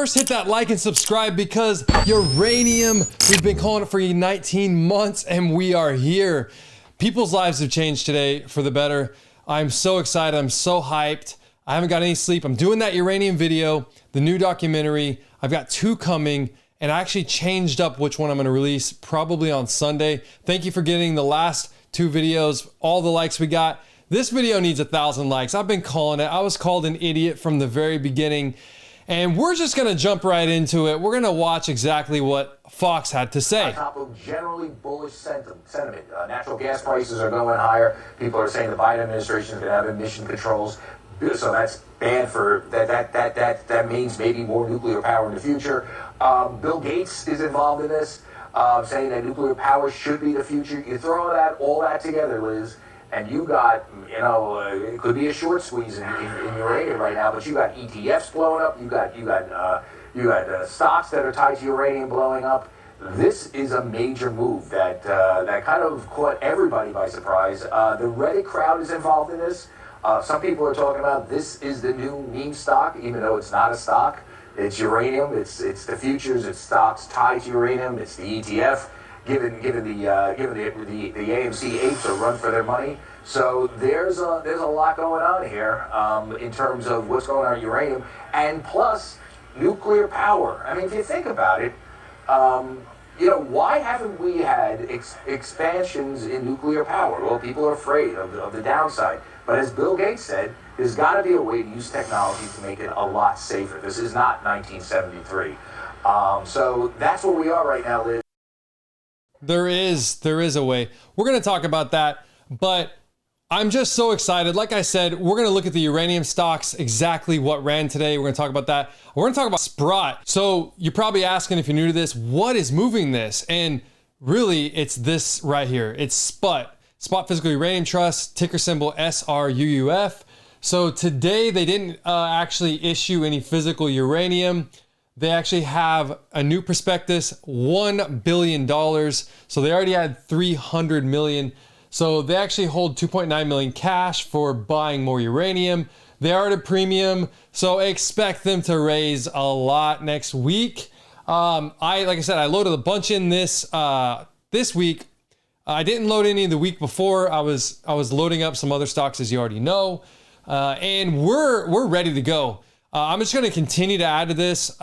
first hit that like and subscribe because uranium, we've been calling it for 19 months and we are here. People's lives have changed today for the better. I'm so excited. I'm so hyped. I haven't got any sleep. I'm doing that uranium video, the new documentary. I've got 2 coming, and I actually changed up which one I'm gonna release probably on Sunday. Thank you for getting the last 2 videos, all the likes we got. This video needs 1,000 likes. I've been calling it. I was called an idiot from the very beginning. And we're just gonna jump right into it. We're gonna watch exactly what Fox had to say. On top of generally bullish sentiment, natural gas prices are going higher. People are saying the Biden administration is gonna have emission controls, so that's bad for that means maybe more nuclear power in the future. Bill Gates is involved in this, saying that nuclear power should be the future. You throw all that together, Liz, and you got, it could be a short squeeze in uranium right now, but you got ETFs blowing up. You got stocks that are tied to uranium blowing up. This is a major move that kind of caught everybody by surprise. The Reddit crowd is involved in this. Some people are talking about this is the new meme stock, even though it's not a stock. It's uranium. It's the futures. It's stocks tied to uranium. It's the ETF. Given the AMC apes a run for their money, so there's a lot going on here in terms of what's going on with uranium, and plus nuclear power. I mean, if you think about it, why haven't we had expansions in nuclear power? Well, people are afraid of the downside. But as Bill Gates said, there's got to be a way to use technology to make it a lot safer. This is not 1973. So that's where we are right now, Liz. There is a way. We're going to talk about that, but I'm just so excited. Like I said, we're going to look at the uranium stocks, exactly what ran today. We're going to talk about that. We're going to talk about Sprott. So you're probably asking, if you're new to this, what is moving this? And really, it's this right here. It's Sprott Physical Uranium Trust, ticker symbol SRUUF. So today they didn't actually issue any physical uranium. They actually have a new prospectus, $1 billion. So they already had 300 million. So they actually hold 2.9 million cash for buying more uranium. They are at a premium, so expect them to raise a lot next week. Like I said, I loaded a bunch in this week. I didn't load any the week before. I was loading up some other stocks, as you already know, and we're ready to go. I'm just going to continue to add to this.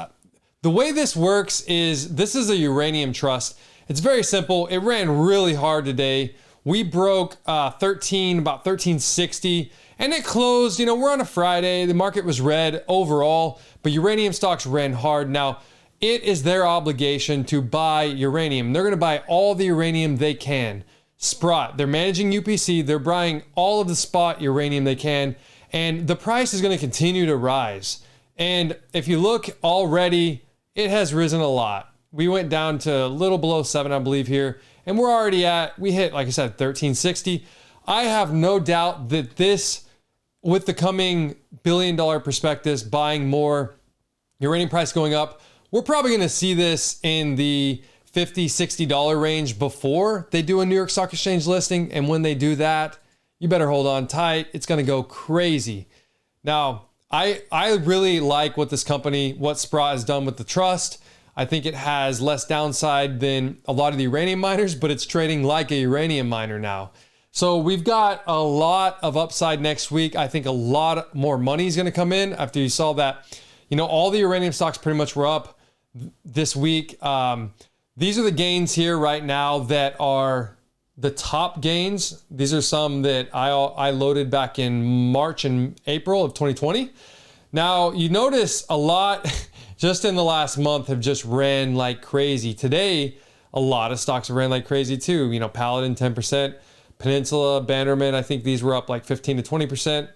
The way this works is, this is a Uranium Trust. It's very simple. It ran really hard today. We broke about 1360, and it closed. We're on a Friday. The market was red overall, but uranium stocks ran hard. Now, it is their obligation to buy uranium. They're going to buy all the uranium they can. Sprott, they're managing UPC. They're buying all of the spot uranium they can, and the price is going to continue to rise. And if you look already, it has risen a lot. We went down to a little below 7, I believe, here, and we hit, like I said, 1360. I have no doubt that this, with the coming $1 billion prospectus, buying more, uranium price going up, we're probably going to see this in the $50, $60 range before they do a New York Stock Exchange listing. And when they do that, you better hold on tight. It's going to go crazy. Now, I really like what Sprott has done with the trust. I think it has less downside than a lot of the uranium miners, but it's trading like a uranium miner now. So we've got a lot of upside next week. I think a lot more money is going to come in after you saw that. All the uranium stocks pretty much were up this week. These are the gains here right now that are the top gains. These are some that I loaded back in March and April of 2020. Now, you notice a lot just in the last month have just ran like crazy. Today, a lot of stocks ran like crazy too. Paladin 10%, Peninsula, Bannerman, I think these were up like 15 to 20%.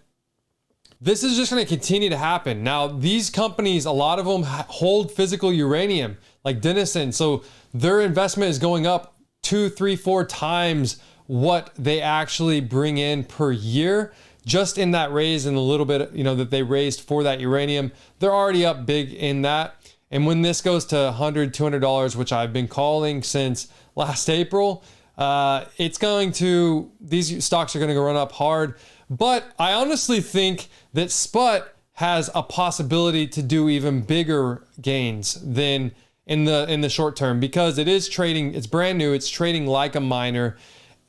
This is just going to continue to happen. Now, these companies, a lot of them hold physical uranium, like Denison. So their investment is going up 2, 3, 4 times what they actually bring in per year. Just in that raise and a little bit, that they raised for that uranium, they're already up big in that. And when this goes to $100, $200, which I've been calling since last April, these stocks are going to run up hard. But I honestly think that Sprott has a possibility to do even bigger gains than in the short term, because it is trading, it's brand new, it's trading like a miner,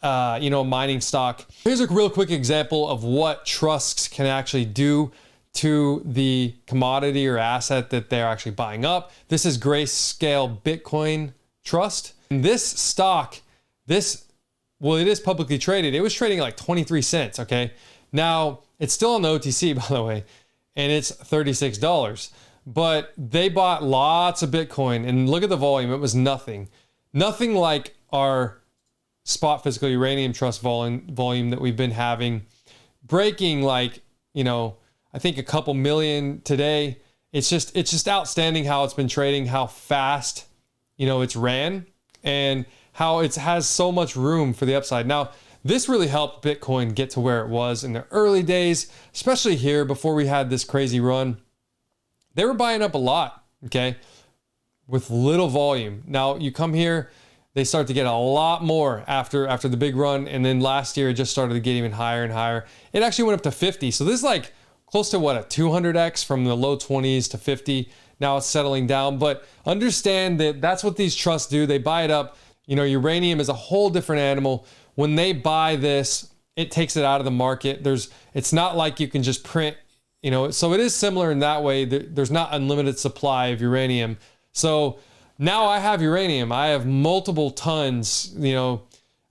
mining stock. Here's a real quick example of what trusts can actually do to the commodity or asset that they're actually buying up. This is Grayscale Bitcoin Trust. And this stock, it is publicly traded. It was trading like 23 cents, okay? Now, it's still on the OTC, by the way, and it's $36. But they bought lots of Bitcoin, and look at the volume. It was nothing. Nothing like our spot physical uranium trust volume that we've been having, breaking like, I think a couple million today. It's just outstanding how it's been trading, how fast, it's ran, and how it has so much room for the upside. Now, this really helped Bitcoin get to where it was in the early days, especially here before we had this crazy run. They were buying up a lot, okay, with little volume. Now you come here, they start to get a lot more after the big run, and then last year it just started to get even higher and higher. It actually went up to 50. So this is like close to what, a 200x from the low 20s to 50. Now it's settling down, but understand that that's what these trusts do. They buy it up. Uranium is a whole different animal. When they buy this, it takes it out of the market. It's not like you can just print. So it is similar in that way. There's not unlimited supply of uranium. So now I have uranium. I have multiple tons,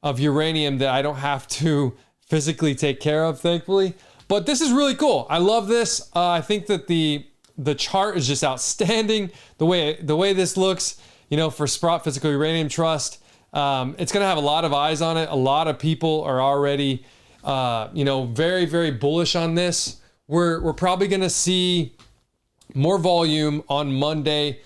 of uranium that I don't have to physically take care of, thankfully. But this is really cool. I love this. I think that the chart is just outstanding. The way this looks, for Sprott Physical Uranium Trust, it's going to have a lot of eyes on it. A lot of people are already, very, very bullish on this. We're probably going to see more volume on Monday.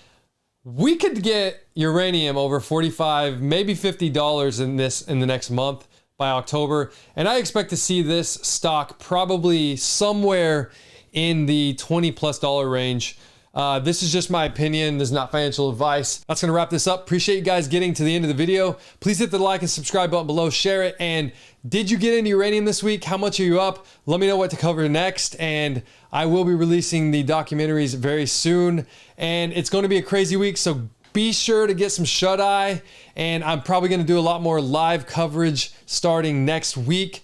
We could get uranium over $45, maybe $50 in the next month by October. And I expect to see this stock probably somewhere in the $20+ range. This is just my opinion. This is not financial advice. That's going to wrap this up. Appreciate you guys getting to the end of the video. Please hit the like and subscribe button below. Share it. And did you get into uranium this week? How much are you up? Let me know what to cover next. And I will be releasing the documentaries very soon. And it's going to be a crazy week. So be sure to get some shut eye. And I'm probably going to do a lot more live coverage starting next week.